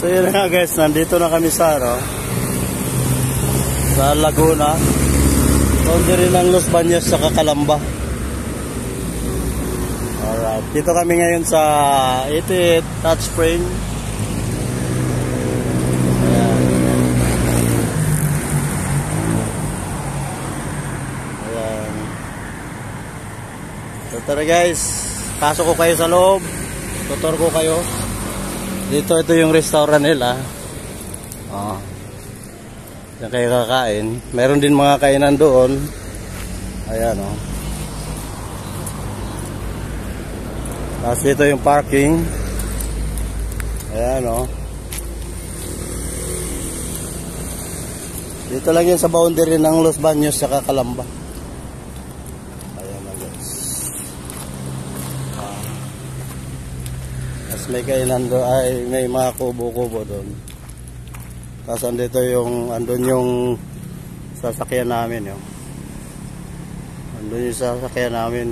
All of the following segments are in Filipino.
So yun nga guys, nandito na kami sa Laguna. Boundary ng Los Baños sa Calamba. Alright, dito kami ngayon sa 88 Hot Spring. Ayan. So tara guys, pasok ko kayo sa loob. Tutor ko kayo. Dito, ito yung restaurant nila. Diyan kayo kakain. Meron din mga kainan doon. Ayan, Tapos dito yung parking. Ayan, Dito lang yun sa boundary ng Los Baños sa Calamba. Ayan na guys. Tapos may kainan doon, may mga kubo-kubo doon. Tapos andito andun yung sasakyan namin, andun yung sasakyan namin.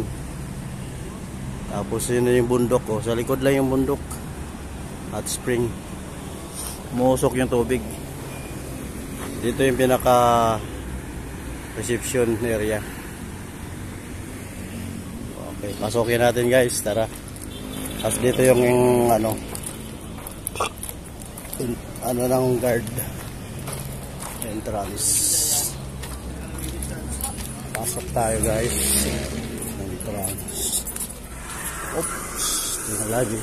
Tapos yun yung bundok, sa likod lang yung bundok. Hot Spring. Umusok yung tubig. Dito yung pinaka reception area. Okay, pasukin natin guys, tara. Tapos dito yung ng guard entrance. Pasok tayo guys. Entrance. Oops, lagi.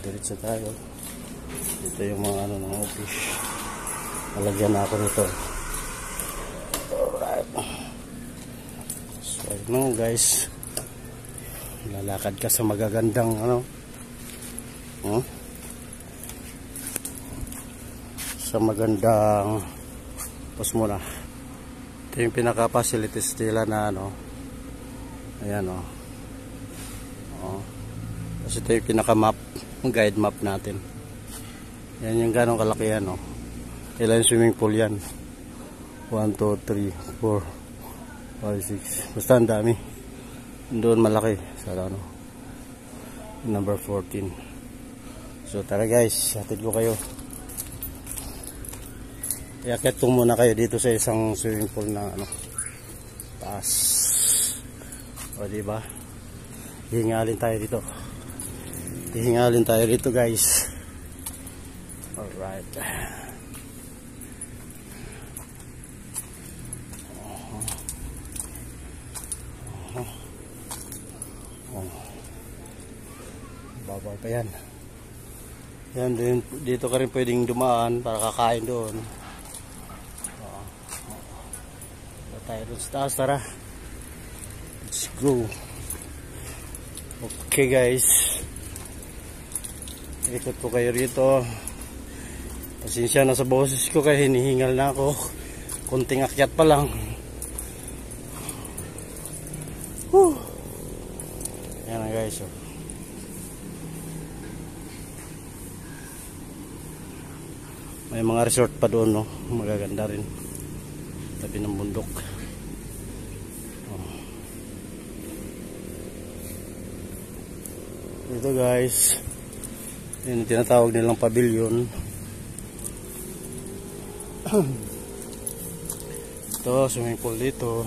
Diretso tayo. Dito yung mga ng office. Nalagyan na ako nito. Alright. So guys, lalakad ka sa magagandang sa magandang pos muna. Ito yung pinaka facilities nila na ayan kasi ito yung pinaka map, guide map natin. Yan yung ganong kalaki yan ilan swimming pool yan, 1, 2, 3, 4, 5, 6, basta ang dami. Doon malaki sa number 14. So tara guys, hatid ko kayo. Iakyat ko muna kayo dito sa isang swimming pool na taas. O diba? Hihingalin tayo dito guys. Alright. Bawal pa yan. Yan, dito ka rin pwedeng dumaan para kakain doon. Tayo doon sa taas, tara. Let's go. Okay guys, ikot ko kayo rito. Pasensya na sa boses ko kaya hinihingal na ako. Kunting akyat pa lang. Yan na guys, oh. May mga resort pa doon, no? Magaganda rin. Tabi ng bundok. Ito guys, yun yung tinatawag nilang pavilion. Ito, swimming pool dito.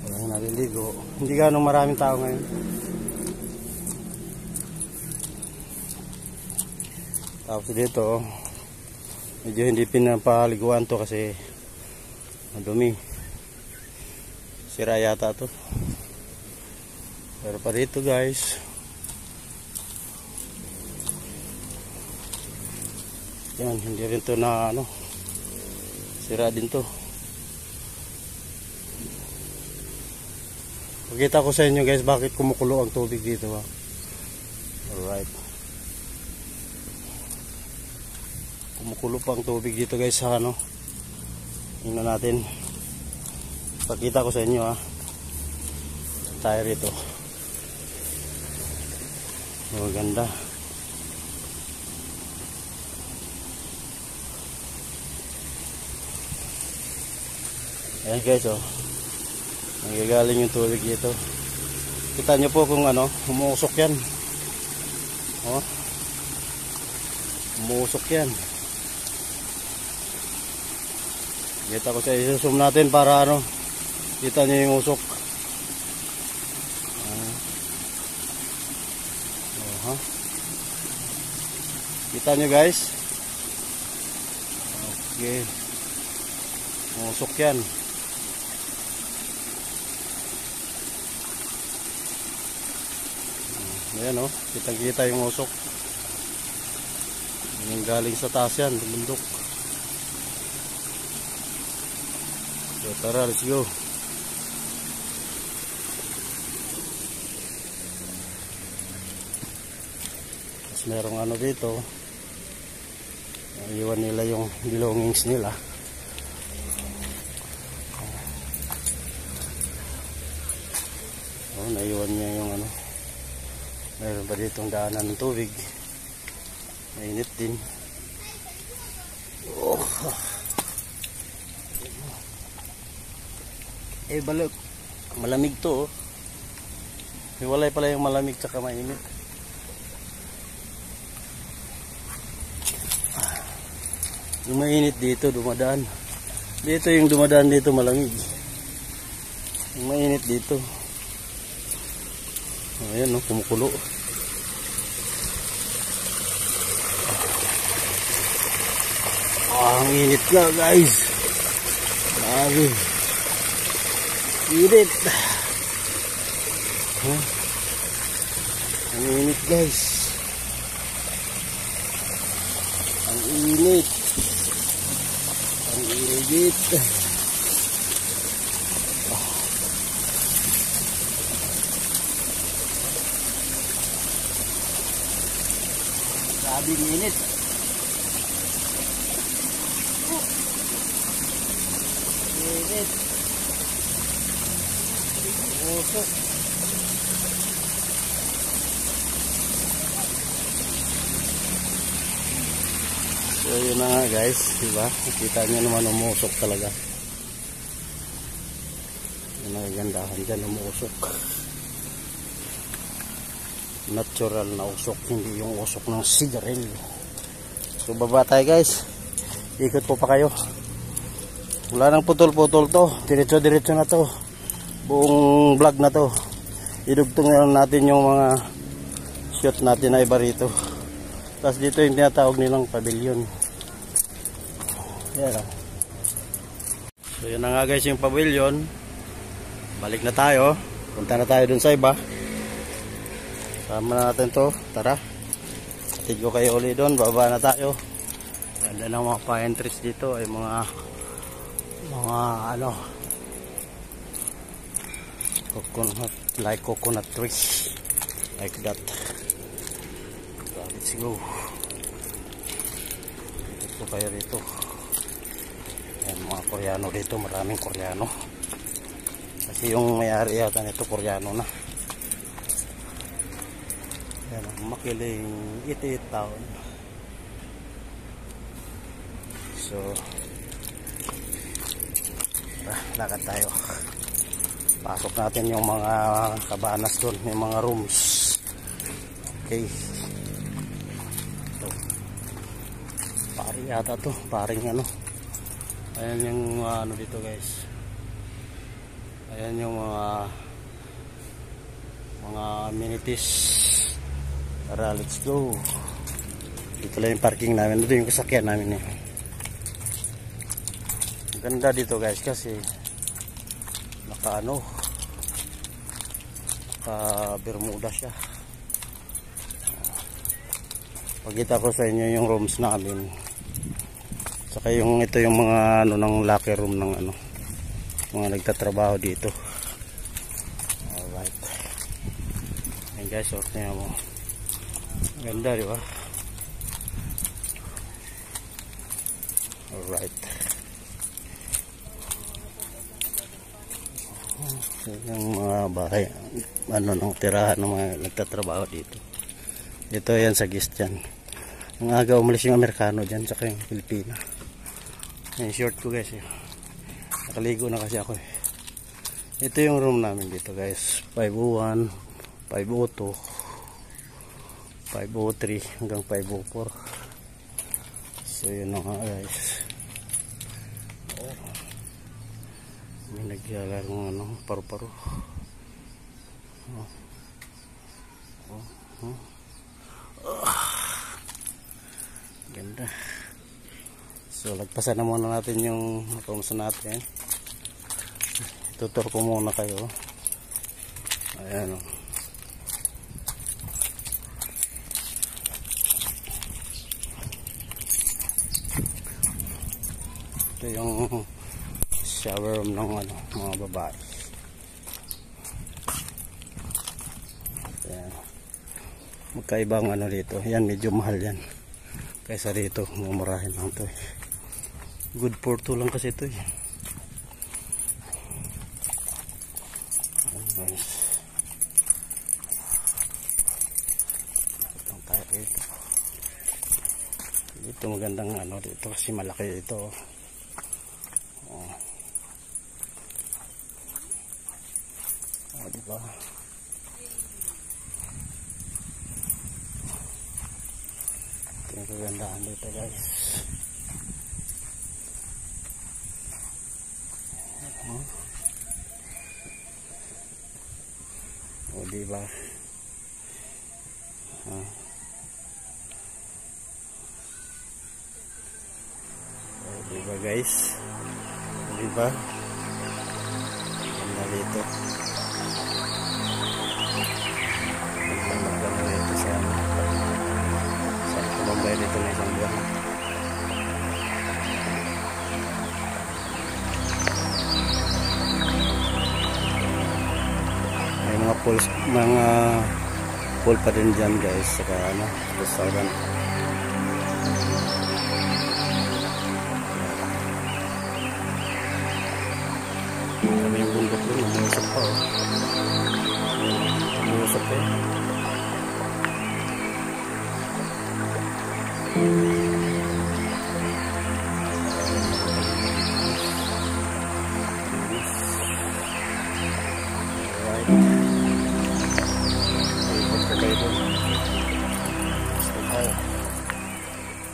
Walang naliligo. Hindi ganong maraming tao ngayon. Tapos dito, medyo hindi pinapaliguan to kasi madumi. Sira yata to. Pero pa dito guys, yan, hindi rin to na ano, sira din to. Pakita ko sa inyo guys bakit kumukulo ang tubig dito, ha. Alright, kumukulo pa ang tubig dito guys sa ano. Tingnan natin. Pakita ko sa inyo, ha. Tayo rito. Oh, ganda. Ayan guys, oh. Nanggagaling yung tubig dito. Kita nyo po kung ano, umuusok yan. Oh. Umuusok yan. Kita ko sa isusum natin para ano, kita nyo yung usok. Kita nyo guys. Okay. Usok yan. Ayan, oh, kitang kita yung usok. Yung galing sa taas yan, bundok. So tara, let's go. Tapos merong ano dito, iwan nila yung belongings nila. Oh, naiwan niya yung ano. Meron pa ditong daanan ng tubig. Mainit din. Oh. Eh balok, malamig to, oh. Hiwalay pala yung malamig tsaka mainit. Yung mainit dito dumadaan. Dito yung dumadaan dito malamig. Yung mainit dito. Ayan, no, kumukulo. Ang init na guys. Grabe. Init. Ang init guys. Ang init. Ang init. Grabe ang init. Init. Usok. So yun na nga guys, diba? Nakita nyo naman umusok talaga. Yun ang gandahan dyan, umusok. Natural na usok, hindi yung usok ng sigarilyo. So baba tayo guys. Ikot po pa kayo. Wala nang putol-putol to. Diretso-diretso na to. Buong vlog na to. Idugtong na natin yung mga shoot natin na iba rito. Tapos dito yung tinatawag nilang pavilion. Yan. So yan na nga guys yung pavilion. balik na tayo. Punta na tayo dun sa iba. Sama na natin to. Tara. Atid ko kayo uli dun. Baba na tayo. Ganda ng mga pine trees dito ay mga ano, coconut, like coconut trees. Like that. So, let's go. Dito kayo rito. Ayan, mga Koreano dito. Maraming Koreano. Kasi yung may-ari yata nito Koreano na. Ayan, Makiling 88 Town. So, lakad tayo. Pasok natin yung mga kabanas doon, yung mga rooms. Okay. Ito. Paring yata to, paring ano. Ayan yung ano dito guys. Ayan yung mga amenities. Tara, let's go. Dito lang yung parking namin. Dito yung kasakyan namin eh. Ganda dito guys kasi naka Bermuda siya. Pagkita ko sa inyo yung rooms namin. Saka yung ito yung mga ng locker room ng mga nagtatrabaho dito. Alright. Ayan guys, tingnan mo. Ganda, di ba? Alright. Yung mga bahay, ng tirahan ng mga nagtatrabaho dito. Ito yan sa gist yan. Ang aga umalis yung Amerikano dyan, saka yung Pilipina. Yan, short ko guys. Nakaligo na kasi ako eh. Ito yung room namin dito guys. 501, 502, 503 hanggang 504. So yun na nga guys. May naglalaro paru-paro. Ganda. So lagpasan na muna natin yung rooms natin. Tutur ko muna kayo. Ayan o. Ito yung shower room ng mga babae. Ayan. Magkaibang dito. Yan, medyo mahal yan. Kaysa dito, mumurahin lang to eh. Good for 2 lang kasi ito eh. Ayan guys. Ito tayo dito. Dito magandang dito kasi malaki ito. Diba? Ito yung kagandahan dito guys. O diba? O diba guys? O diba? Ganda dito. Tumambay dito na isang buwan. May mga pool pa din dyan guys, saka restaurant. Kami yung bundok doon, umusap pa umusap eh.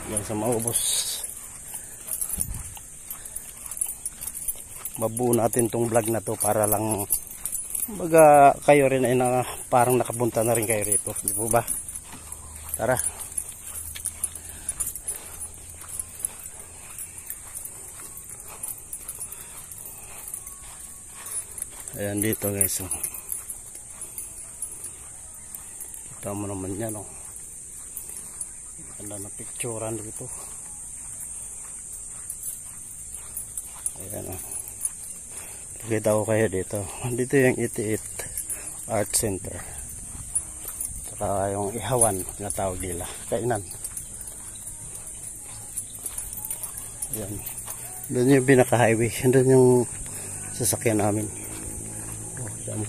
Yan sa maubos. Mabuo natin tong vlog na to para lang baga kayo rin ay parang nakapunta na rin kayo rito, di po ba? Tara. Ayan dito guys. Oh. Kita mo naman yan. Oh. Ganda na picturean dito. Ayan o. Pakita ko kayo dito. Dito yung 88 Art Center. Saka yung Ihawan na tawag nila. Kainan. Ayan. Doon yung pinaka-highway. Doon yung sasakyan namin. Oh, ayan.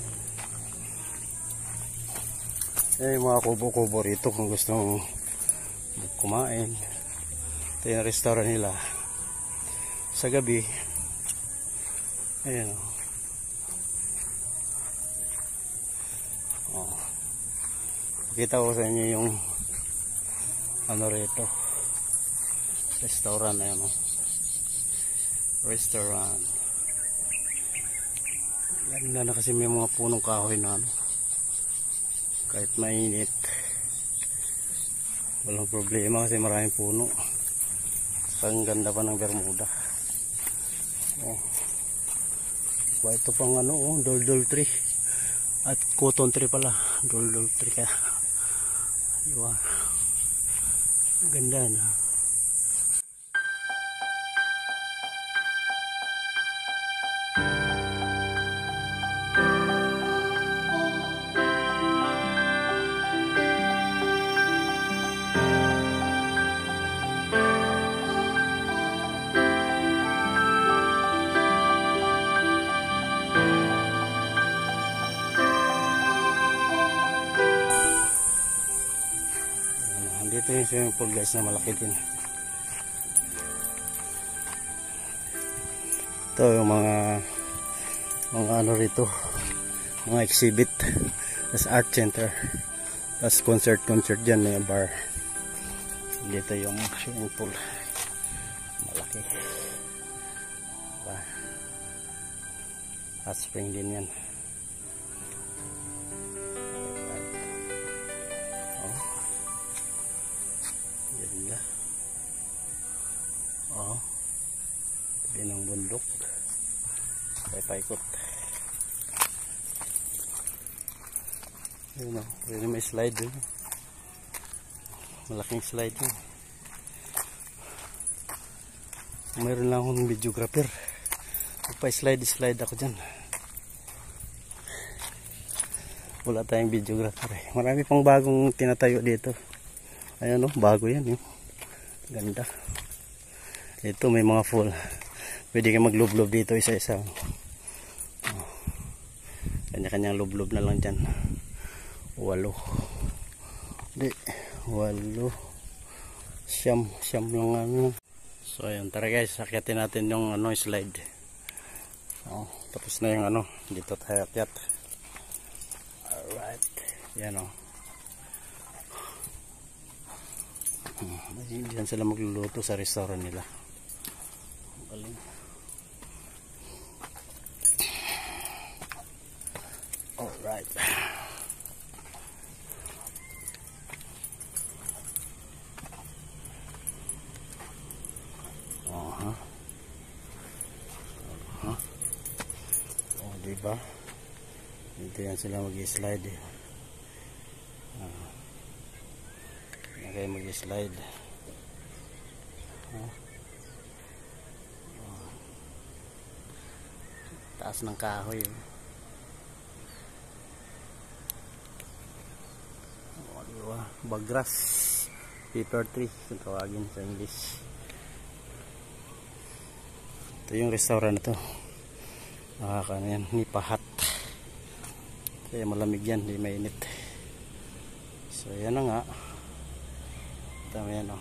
Ayan yung mga kubo-kubo rito kung gusto mong kumain. Ito yung restaurant nila. Sa gabi. Ayan o. Oh. Pakita ko sa inyo yung ano rito. Restaurant. Ayan o. Restaurant. Ganda na kasi may mga punong kahoy na ano. Kahit mainit. Walang problema kasi maraming puno. Ang ganda pa ng Bermuda. Oh. Ba, ito pang ano, oh, doldol tree. At cotton tree pala. Doldol tree kaya. Diba? Ganda na. Dito yung swimming pool guys na malaki din. Ito yung mga ano rito, mga exhibit. Tapos art center. Tapos concert dyan, may bar. Dito yung swimming pool. Malaki. Hot spring din yan. Oh, tabi ng bundok. Paikot. Yun o, pwede may slide dun. Malaking slide yun. Mayroon lang akong videographer. Magpa-slide ako dyan. Wala tayong videographer eh. Marami pang bagong tinatayo dito. Ayan o, bago yan yun. Ganda. Ito may mga full. Pwede kayo maglublob dito isa-isa. Oh. Kanya-kanyang lublob na lang dyan. 8. Hindi. 8. Siyam lang ano. So ayun, tara guys, akyatin natin yung ano, slide. Oh, tapos na yung ano, dito tayo akyat. Alright. Yan o. Diyan sila magluluto sa restaurant nila. Galing. Alright. Oh, diba? Dito yan sila mag-slide eh. Yan kayo mag-slide. Taas ng kahoy. Oh, diba? Bagras. Paper tree. Kung tawagin sa English. Ito yung restaurant na to. Nakakano yan. Nipahat. Kaya malamig yan. Hindi mainit. So yan na nga. Tama yan o.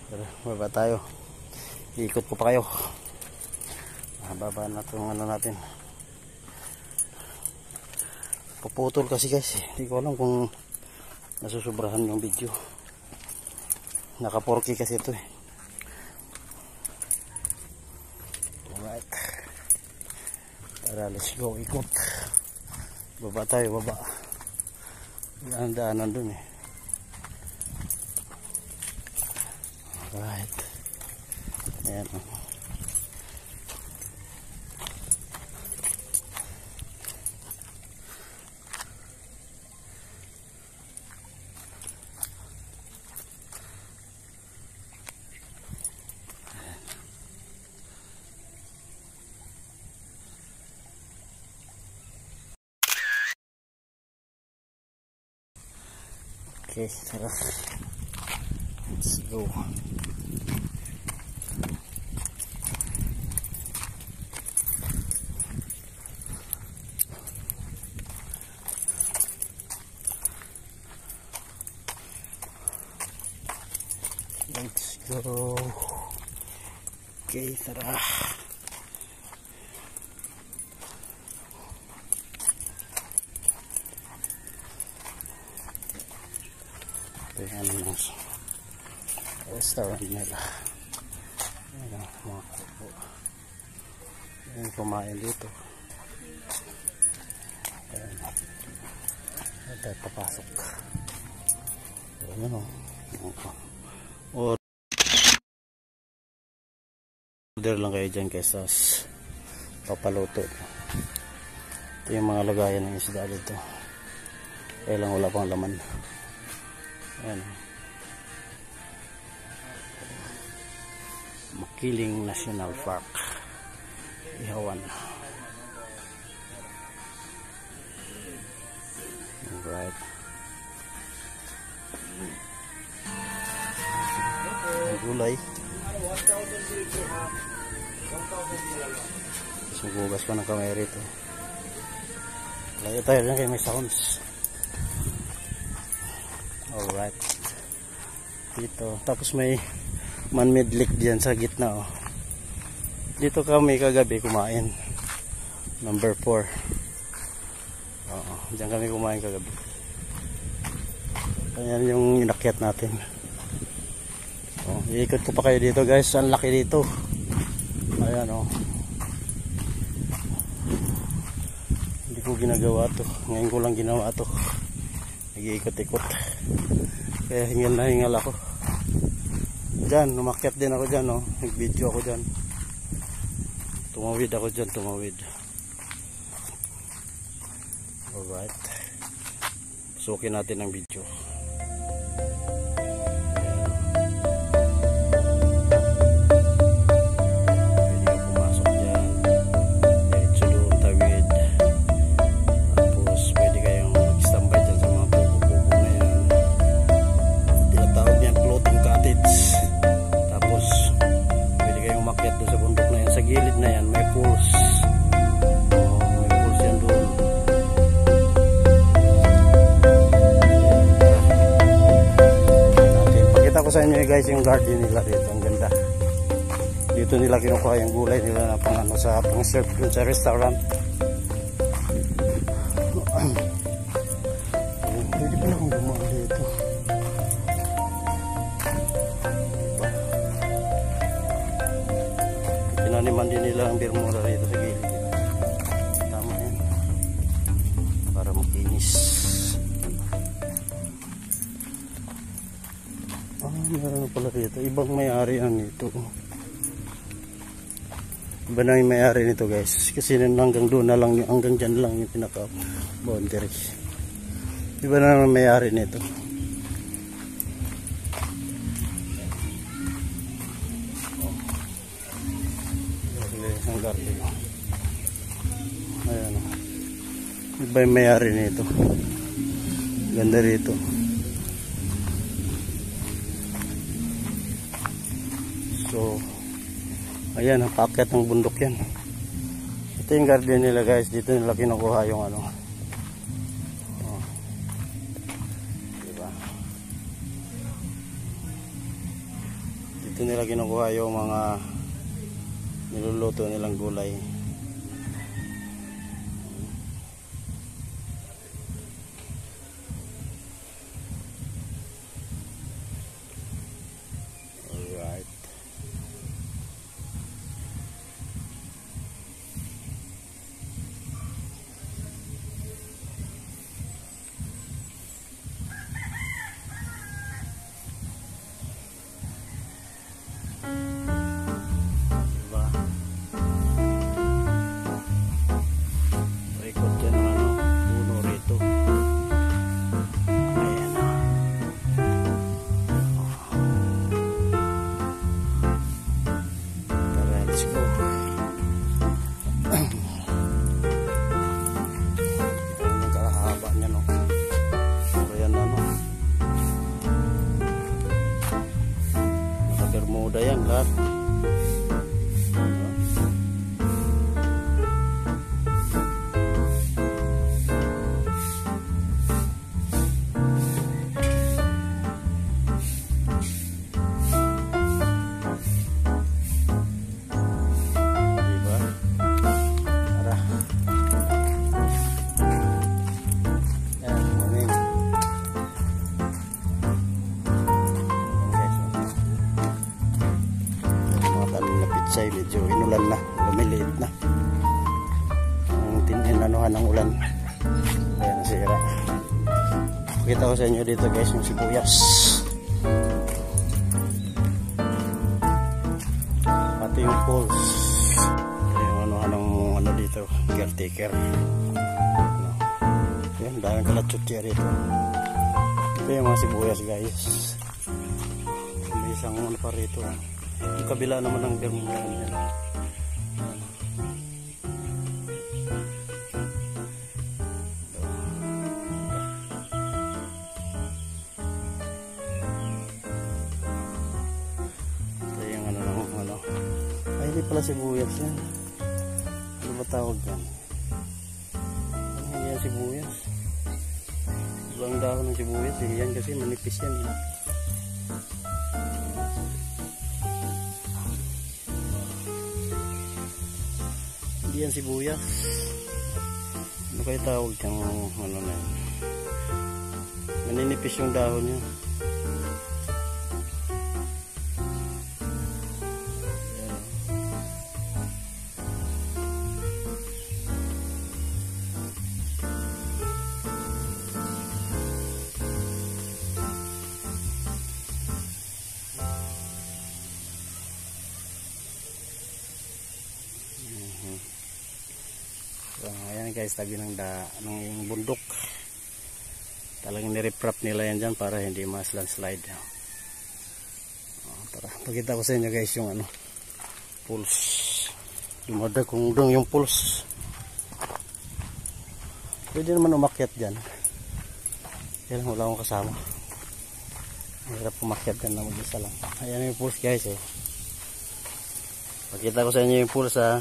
Tara, baba tayo. Iikot ko pa kayo. Baba na itong ano natin. Puputol kasi guys. Hindi ko alam kung nasusobrahan yung video. Naka 4K kasi ito eh. Alright. Tara, let's go. Ikot. Baba tayo, baba. Ang daanan dun eh. Alright. Ayan. Okay, tara. Let's go. Let's go. Okay, tara. Ito yung restaurant nila. Ayan ang mga kubo. Ayan, kumain dito. Ayan. Ayan tayo papasok. Ayan o. Order lang kayo dyan kaysa papaluto. Ito yung mga lagayan ng isda dito. Kaya lang wala pang laman. Ayan. Makiling National Park, Ihawan. Alright. Ang gulay. Sugugas pa ng kamay rito. Layo tayo lang kayo may sounds. Alright. Dito. Tapos may man-made lake diyan sa gitna. Oh. Dito kami kagabi kumain. Number 4. Oo. Diyan kami kumain kagabi. Ayan yung inakyat natin. Oh, iikot ko pa kayo dito guys. Ang laki dito. Ayan o. Oh. Hindi ko ginagawa to. Ngayon ko lang ginawa to. Nag-iikot-ikot. Kaya hingal na hingal ako. Diyan, umakyat din ako dyan, oh. Nag-video ako dyan. Tumawid ako dyan, tumawid. Alright. Sukin natin ang video. Gilid na yan, may pools. Oh, may pools yan doon. Pakita ko sa inyo guys yung garden nila dito. Ang ganda. Dito nila kinukuha yung gulay nila na pang ano, sa pang serve dun sa restaurant. Pwede pa na akong gumawa dito. Pinaniman din nila ang bermuda rito sa gilid. Tama yan. Para makinis. Meron na pala rito. Ibang may-ari ang ito. Iba na yung may-ari nito guys. Kasi hanggang doon na lang, hanggang dyan lang yung pinaka-boundary. Iba na yung may-ari nito. Ang garden. Ayan. Iba yung may-ari nito. Ganda rito. So, ayan, ang paket ng bundok yan. Ito yung garden nila guys. Dito nila kinukuha yung ano. Oh. Diba? Dito nila kinukuha yung mga niluluto nilang gulay. Alright. Sarap. Say medyo inulan na, lumiliit na ang tinanuhan ng ulan, kaya nasira. Pakita ko sa inyo dito guys yung sibuyas, pati yung pulse, yung ano dito, caretaker, yan, daming kalatsutya rito. Ito yung mga sibuyas guys, may isang ano pa rito. Yung kabila naman ng bermudan yan. Ito yung ano. Ay, hindi pala sibuyas yan. Ano ba tawag yan? Ano yan sibuyas? Ibang dahon ng sibuyas. Yan kasi manipis yan. Yan sibuyas. Ano kayo tawag kang ano na yun? Maninipis yung dahon niya. So, ayan guys, tabi ng bundok. Talagang nireprap nila yan dyan para hindi mas landslide. Tara, pakita ko sa inyo guys yung ano, pulse. Dumadagong yung pulse. Pwede naman umakyat dyan. Kaya lang wala akong kasama. Mahirap umakyat dyan na mag-isa lang. Ayan yung pulse guys eh. Pakita ko sa inyo yung pulse ha.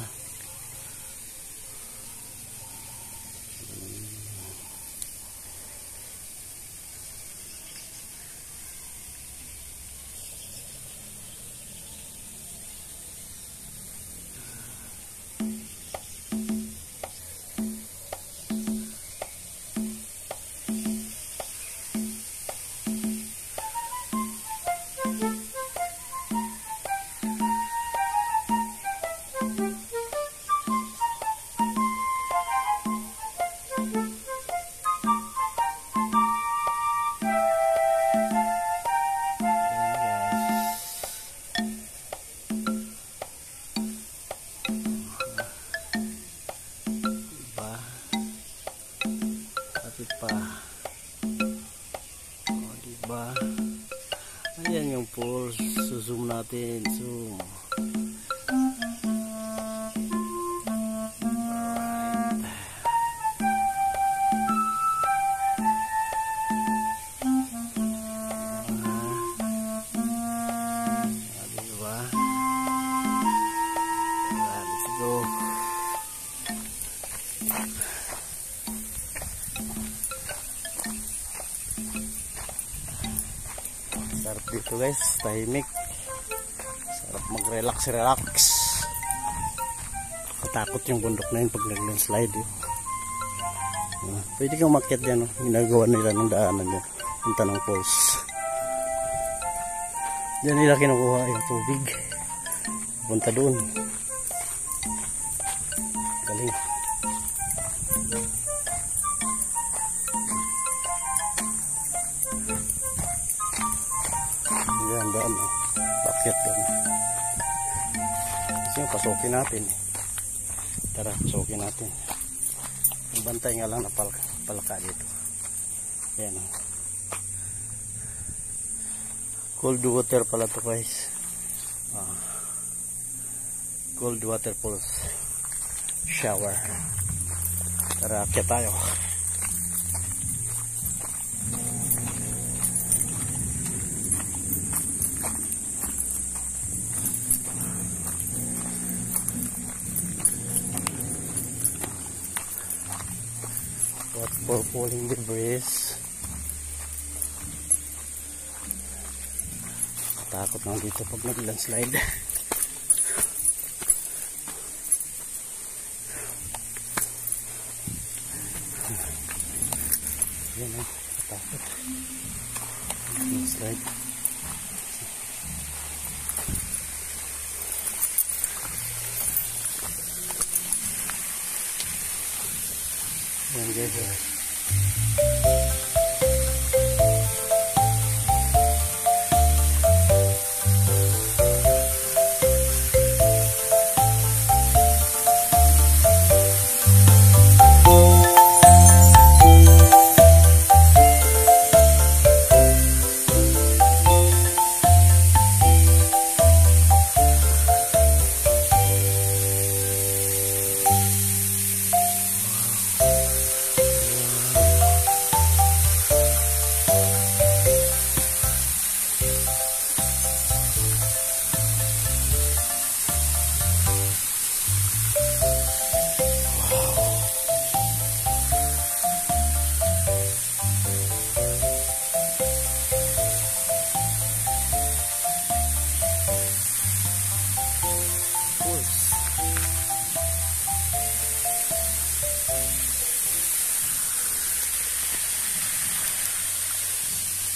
Diba? Ayan yung pulse. Zoom natin. Zoom. Diba? Let's go. Sarap dito guys, tahimik. Sarap mag-relax. Katakot yung bundok na yun pag nag-landslide yun. Pwede kang umakyat dyan, ginagawa nila ng daanan dyan. Punta ng falls. Diyan nila kinukuha yung tubig. Punta doon. Galing. Yan doon, pakyat doon. Kasi yung pasukin natin. Tara, pasukin natin. Bantay nga lang na palaka dito. Yan. Cold water pala to guys. Cold water pulse shower. Tara, akyat tayo. for falling debris. Takot lang dito pag nag-landslide. Yan ang takot. Landslide. Yan guys.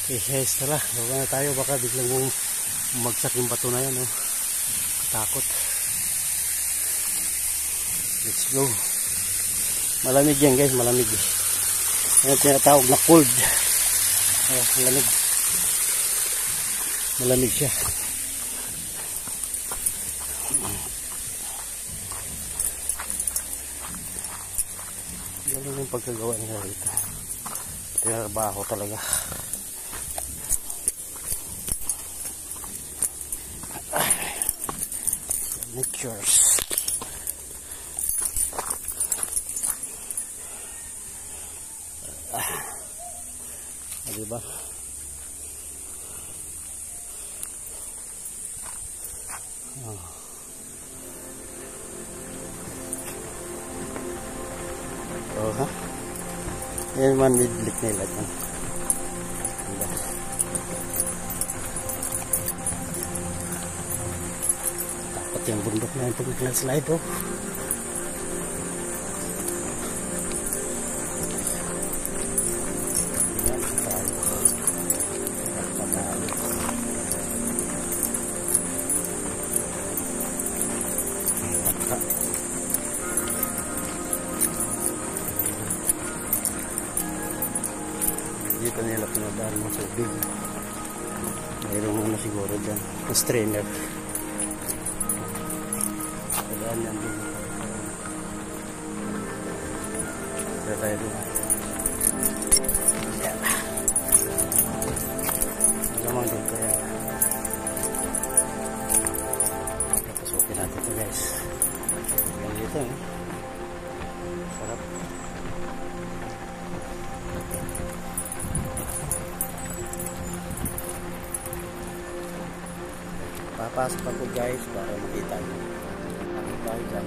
Okay guys, tara, baba na tayo, baka biglang bumagsak yung bato na yan, oh. Takot. Let's go. Malamig yan guys, malamig. Yan tinatawag na cold. Oh, malamig. Malamig siya. Galing yung pagkagawa nila rito. Trabaho talaga. Pictures. Diba? Oh. Oh, ha? Yan man nidlik nila dyan. Yung bundok na yung pag-landslide, oh. Dito nila pinadaan ng tubig. Mayroong ano siguro dyan, strainer. Yan din. Kaya tayo din. Yan. Lamang din kaya. Papasukin natin ito guys. Yan dito eh. Sarap. Papasok ako guys para makita nyo. Tayo dyan.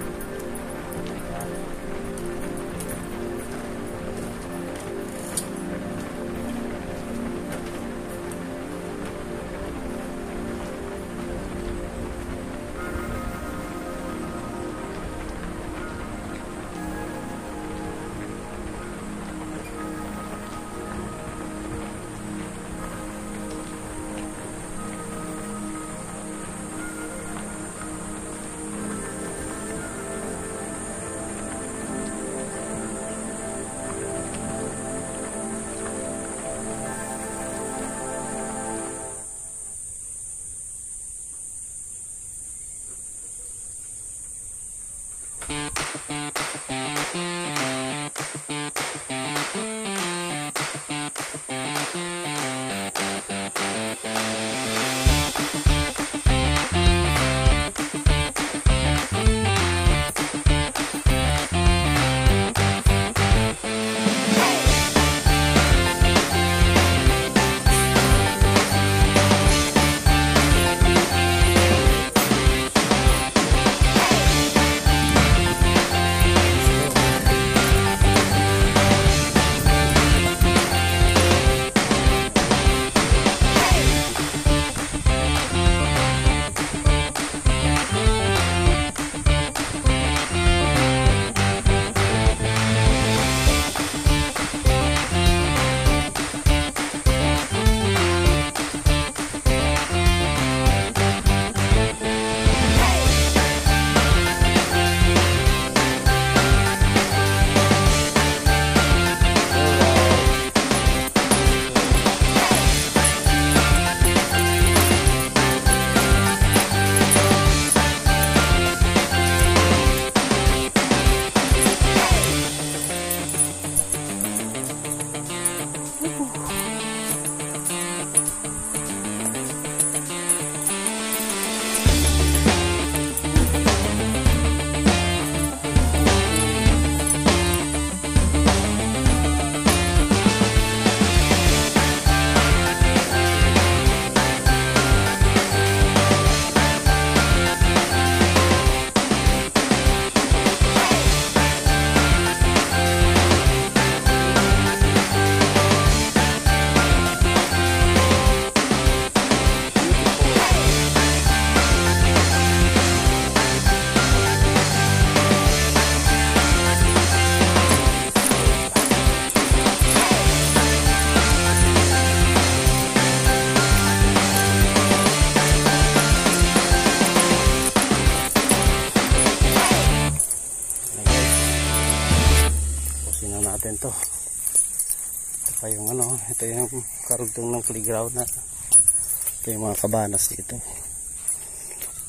pa yung ano, ito yung karugtong ng playground na. Ito yung mga kabanas dito.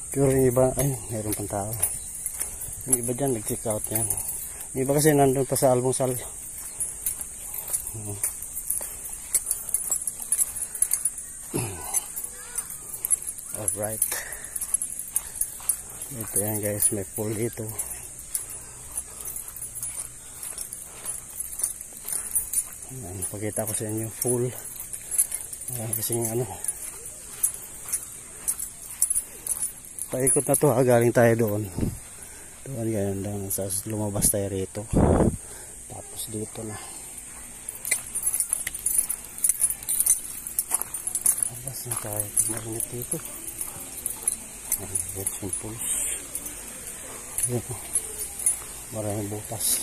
Pero yung iba, ay, mayroon pang tao. Yung iba dyan, nag-check out yan. Yung iba kasi nandun pa sa almusal. Alright. Ito yan guys, may pool dito. Ayan, pakita ko sa inyo pool. Kasi ano, paikot na to ha, galing tayo doon. Doon ganyan lang, lumabas tayo rito. Tapos dito na. Labas na tayo, marinit dito. Ayan, simple. Ayan, maraming butas.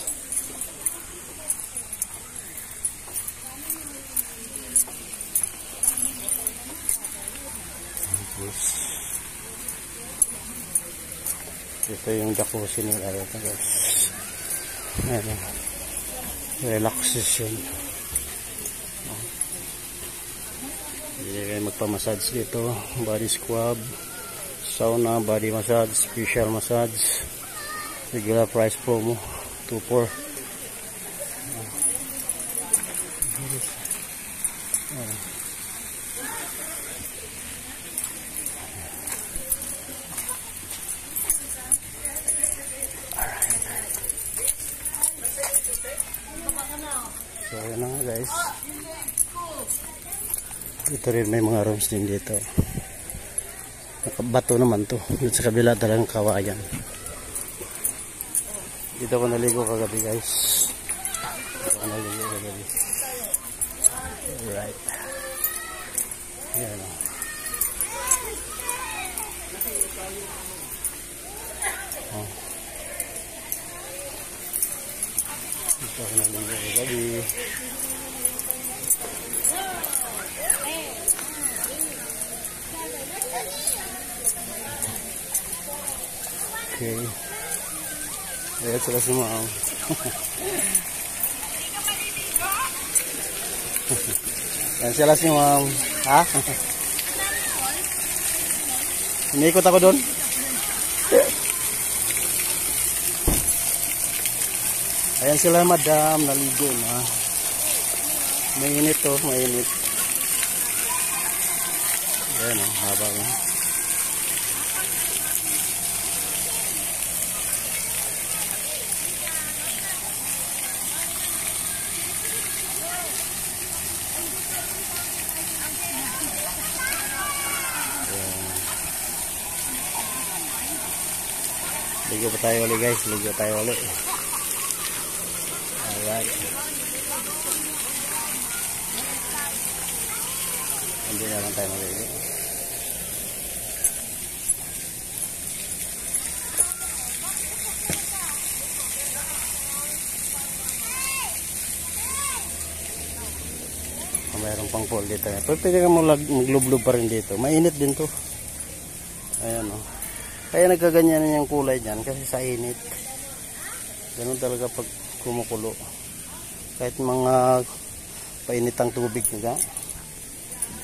Ito yung jacuzzi nila ito guys. Ayan, relaxation. Hindi kayo magpamassage dito. Body scrub, sauna, body massage, special massage. Regular price promo 2-4. So ayan na nga guys. Ito rin may mga rooms din dito. Nakabato naman to. Dito sa kabila talagang kawayan. Dito ako naligo kagabi guys. Dito ako naligo kagabi. Alright. Ayan o. Oh. Dito ako naligo kagabi. Okay. Ayan sila si Ma'am. Ayan sila si Ma'am. Ha? Umiikot ako doon. Ayan sila madam. Naligo na. Mainit to. Mainit. Ayan o. Haba mo. Ligo pa tayo ulit guys, ligo tayo ulit. Alright. Hindi na lang tayo maligo. Mayroon pang pool dito. Pero pwede ka maglublob pa rin dito. Mainit din to. Ayan o. Kaya nagkaganyan na yung kulay dyan kasi sa init. Ganun talaga pag kumukulo. Kahit mga painitang tubig nga.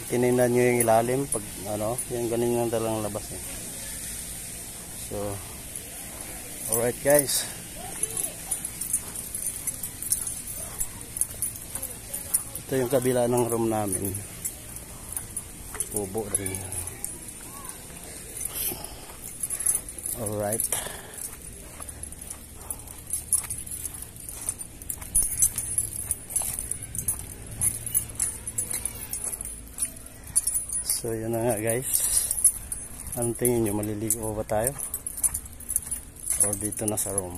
Tinignan nyo yung ilalim. Pag ano, yung ganun yung talagang labas eh. So, alright guys. Ito yung kabila ng room namin. Pubo rin. Alright. So yun na nga guys. Anong tingin nyo? Maliligo ba tayo? Or dito na sa room?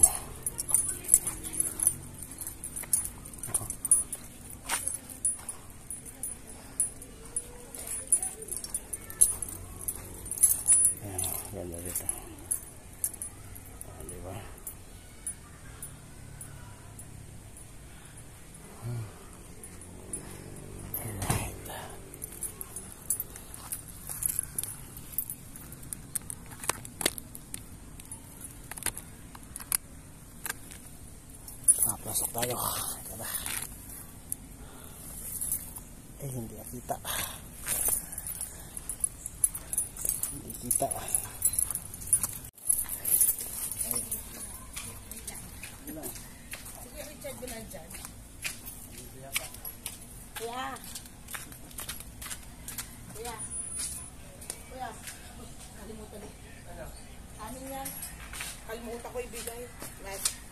Ayan, ganda dito. Diba? Pasok tayo. Tara. Ay, hindi kita. Hindi kita. Sige, Richard, doon na dyan. Kuya. Kuya. Kuya. Kalimutan eh. Amin yan. Kalimutan ko ibigay.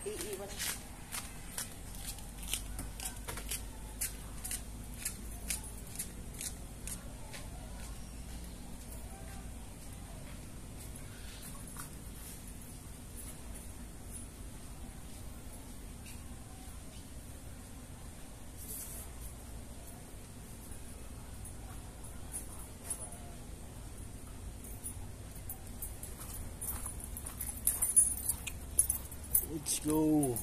Iiwan. Let's go.